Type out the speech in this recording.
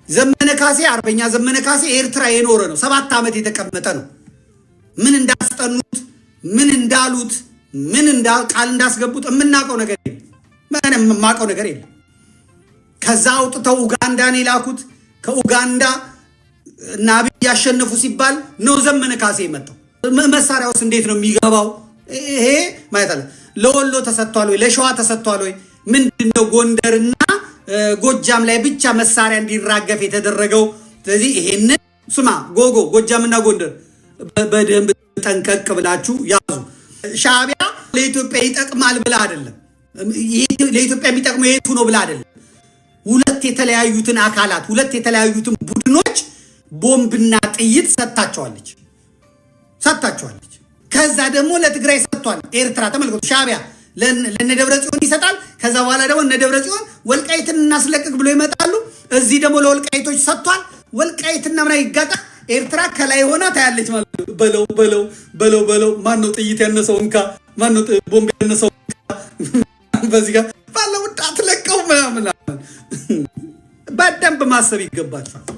ዘመነ ካሴ አርበኛ ዘመነ ካሴ ኤርትራ የኖረ ነው። 7 ዓመት የተቀመጠ ነው። ምን እንዳስጠኑት ምን እንዳሉት ምን ቃል እንዳስገቡት የምናውቀው ነገር የለም። ምንም የማውቀው ነገር የለም። ከዛ አውጥተው ኡጋንዳን ይላኩት ከኡጋንዳ ናቢ ያሸነፉ ሲባል ነው ዘመነ ካሴ የመጣው። መሳሪያውስ እንዴት ነው የሚገባው? ይሄ ማለት አለ ለወሎ ተሰጥቷል ወይ ለሸዋ ተሰጥቷል ወይ? ምንድነው ጎንደርና ጎጃም ላይ ብቻ መሳሪያ እንዲራገፍ የተደረገው? ስለዚህ ይሄንን ስማ ጎጎ ጎጃምና ጎንደር በደንብ ጠንቀቅ ብላችሁ ያዙ። ሻዕቢያ ለኢትዮጵያ ይጠቅማል ብላ አይደለም፣ ለኢትዮጵያ የሚጠቅመው የቱ ነው ብላ አይደለም። ሁለት የተለያዩትን አካላት ሁለት የተለያዩትን ቡድኖች ቦምብና ጥይት ሰጣቸዋለች። ከዛ ደግሞ ለትግራይ ሰጥቷል። ኤርትራ ተመልከቱ፣ ሻዕቢያ ለነደብረጽዮን ይሰጣል። ከዛ በኋላ ደግሞ እነደብረጽዮን ወልቃይትን እናስለቅቅ ብሎ ይመጣሉ። እዚህ ደግሞ ለወልቃይቶች ሰጥቷል። ወልቃይትና ምና ይጋጣ ኤርትራ ከላይ ሆና ታያለች ማለት ነው። በለው ማን ነው ጥይት ያነሰው እንካ፣ ማን ነው ቦምብ ያነሰው እንካ። በዚህ ጋር ባለው ዳት ለቀው ምናምን በደንብ ማሰብ ይገባችኋል።